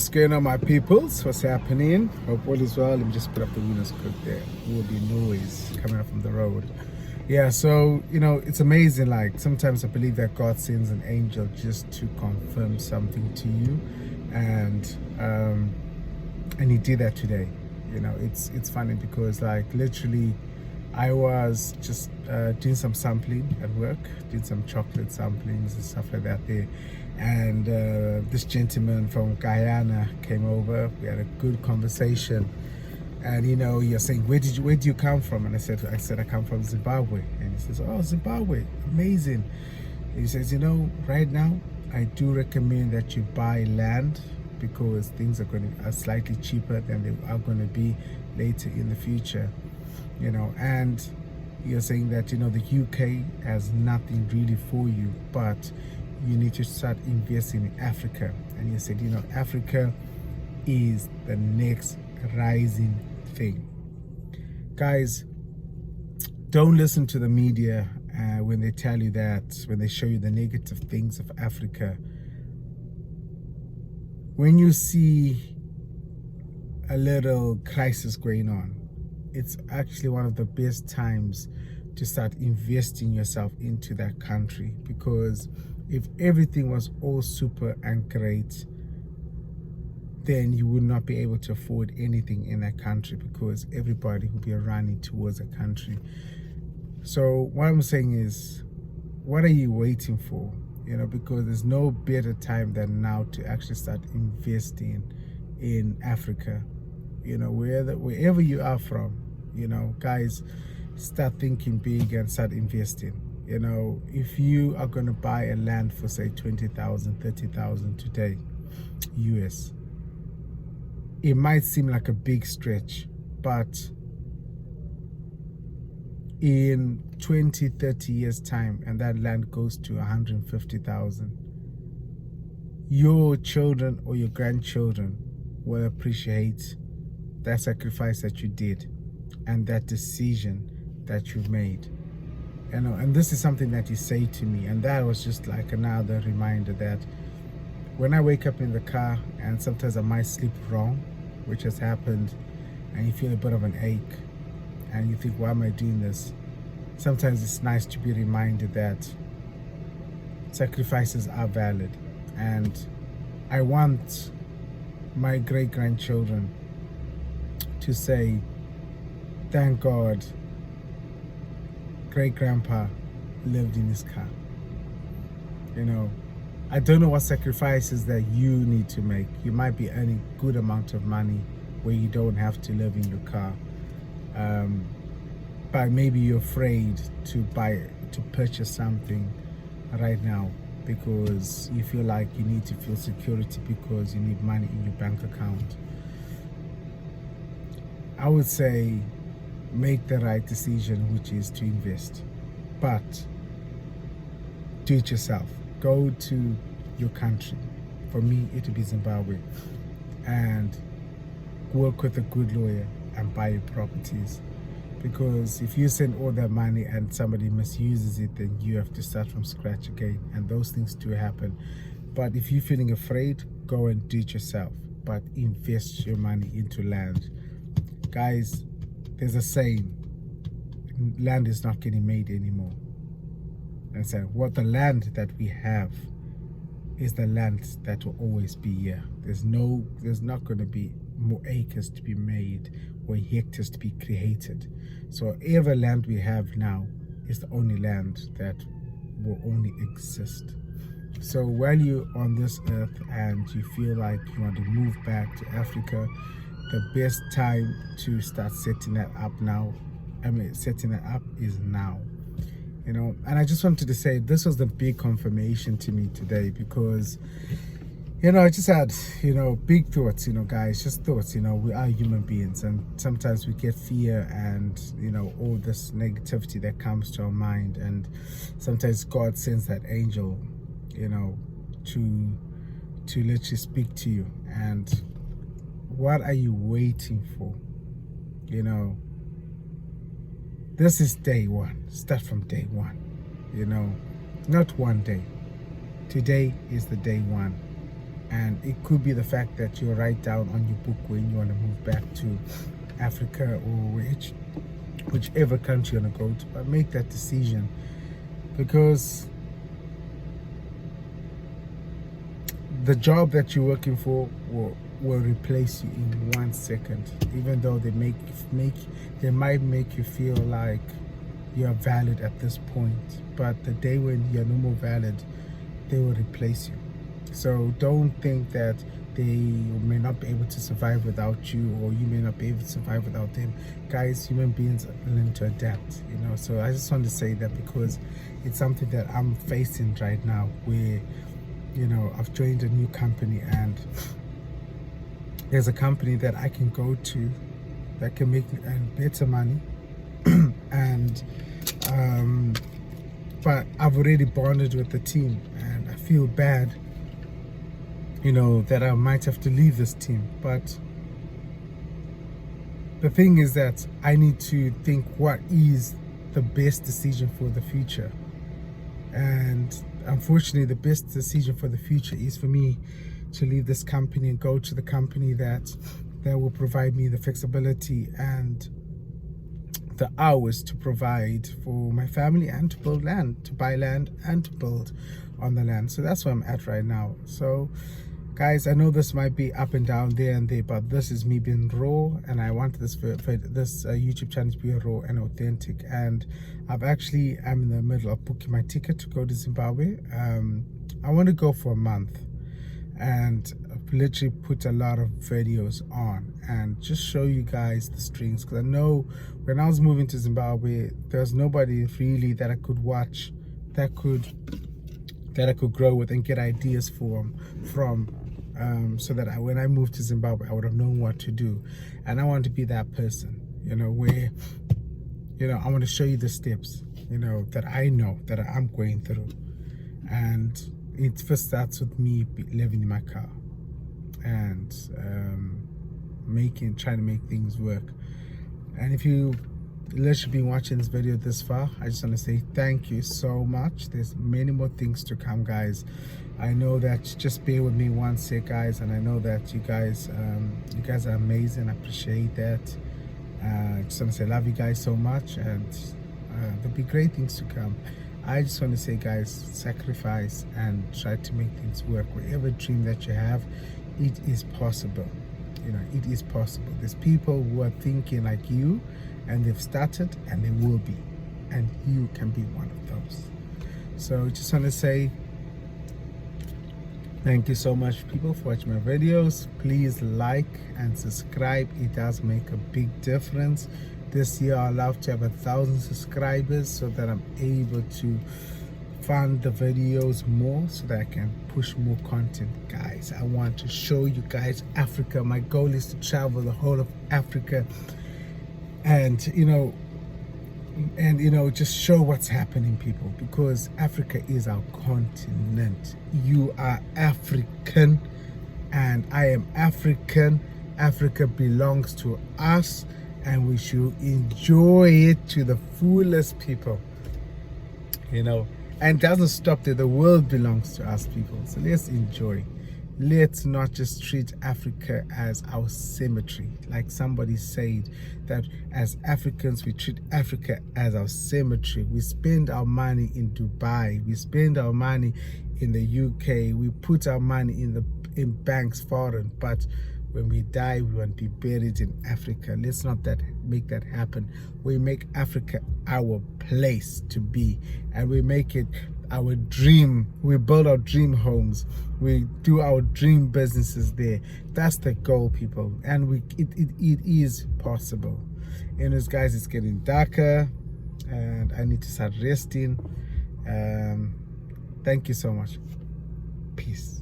What's going on, my peoples? What's happening? Hope all is well. Let me just put up the windows quick there. There will be noise coming up from the road. Yeah, so it's amazing. Like sometimes I believe that God sends an angel just to confirm something to you, and He did that today. It's funny because like literally, I was just doing some sampling at work, did some chocolate samplings and stuff like that there. And this gentleman from Guyana came over. We had a good conversation. And you're saying, where do you come from? And I said I come from Zimbabwe. And he says, oh, Zimbabwe, amazing. He says, right now I do recommend that you buy land because things are slightly cheaper than they are going to be later in the future. And you're saying that the UK has nothing really for you, but you need to start investing in Africa. And you said Africa is the next rising thing. Guys, don't listen to the media when they tell you that, when they show you the negative things of Africa. When you see a little crisis going on, it's actually one of the best times to start investing yourself into that country, because if everything was all super and great, then you would not be able to afford anything in that country because everybody would be running towards a country. So what I'm saying is, what are you waiting for? Because there's no better time than now to actually start investing in Africa. Wherever you are from, guys, start thinking big and start investing. If you are going to buy a land for say 20,000, 30,000 today, US, it might seem like a big stretch, but in 20, 30 years time, and that land goes to 150,000, your children or your grandchildren will appreciate that sacrifice that you did and that decision that you've made. And this is something that he said to me, and that was just like another reminder that when I wake up in the car and sometimes I might sleep wrong, which has happened, and you feel a bit of an ache and you think, why am I doing this? Sometimes it's nice to be reminded that sacrifices are valid. And I want my great-grandchildren to say, thank God great-grandpa lived in his car. I don't know what sacrifices that you need to make. You might be earning good amount of money where you don't have to live in your car, but maybe you're afraid to purchase something right now because you feel like you need to feel security because you need money in your bank account. I would say make the right decision, which is to invest, but do it yourself. Go to your country. For me, it would be Zimbabwe, and work with a good lawyer and buy your properties. Because if you send all that money and somebody misuses it, then you have to start from scratch again, and those things do happen. But if you're feeling afraid, go and do it yourself, but invest your money into land. Guys, there's a saying, land is not getting made anymore. And so what the land that we have is the land that will always be here. There's not going to be more acres to be made or hectares to be created. So whatever land we have now is the only land that will only exist. So while you're on this earth and you feel like you want to move back to Africa, the best time to start setting that up is now. And I just wanted to say this was the big confirmation to me today, because I just had big thoughts, guys, just thoughts. We are human beings, and sometimes we get fear and all this negativity that comes to our mind, and sometimes God sends that angel to literally speak to you. And what are you waiting for? This is day one. Start from day one. Not one day. Today is the day one. And it could be the fact that you write down on your book when you want to move back to Africa or whichever country you want to go to, but make that decision, because the job that you're working for will replace you in 1 second, even though they might make you feel like you're valid at this point, but the day when you're no more valid, they will replace you. So don't think that they may not be able to survive without you, or you may not be able to survive without them. Guys, human beings learn to adapt, you know. So I just want to say that because it's something that I'm facing right now, where, you know, I've joined a new company, and there's a company that I can go to that can make better money and but I've already bonded with the team, and I feel bad, you know, that I might have to leave this team. But the thing is that I need to think what is the best decision for the future. And unfortunately, the best decision for the future is for me to leave this company and go to the company that will provide me the flexibility and the hours to provide for my family, and to build land, to buy land and to build on the land. So that's where I'm at right now. So guys, I know this might be up and down, there and there, but this is me being raw, and I want this YouTube channel to be raw and authentic. And I'm in the middle of booking my ticket to go to Zimbabwe. I want to go for a month, and I've literally put a lot of videos on and just show you guys the streams, because I know when I was moving to Zimbabwe, there's nobody really that I could watch that I could grow with and get ideas from so that when I moved to Zimbabwe, I would have known what to do. And I want to be that person, you know, where, you know, I want to show you the steps, you know, that I know that I'm going through. And it first starts with me living in my car and trying to make things work. And if you literally been watching this video this far, I just want to say thank you so much. There's many more things to come, guys. I know that, just bear with me one sec, guys, and I know that you guys are amazing. I appreciate that. I just want to say love you guys so much, and there'll be great things to come. I just want to say, guys, sacrifice and try to make things work. Whatever dream that you have, it is possible. You know, it is possible. There's people who are thinking like you, and they've started, and they will be, and you can be one of those. So just want to say thank you so much, people, for watching my videos. Please like and subscribe. It does make a big difference. This year I'd love to have 1,000 subscribers so that I'm able to fund the videos more, so that I can push more content. Guys, I want to show you guys Africa. My goal is to travel the whole of Africa and just show what's happening, people, because Africa is our continent. You are African and I am African. Africa belongs to us, and we should enjoy it to the fullest, people, you know. And it doesn't stop there. The world belongs to us, people. So let's enjoy. Let's not just treat Africa as our cemetery. Like somebody said, that as Africans, we treat Africa as our cemetery. We spend our money in Dubai. We spend our money in the UK. We put our money in banks foreign. But when we die, we want to be buried in Africa. Let's not make that happen. We make Africa our place to be, and we make it our dream. We build our dream homes. We do our dream businesses there. That's the goal, people, and it is possible. Anyways, guys, it's getting darker, and I need to start resting. Thank you so much. Peace.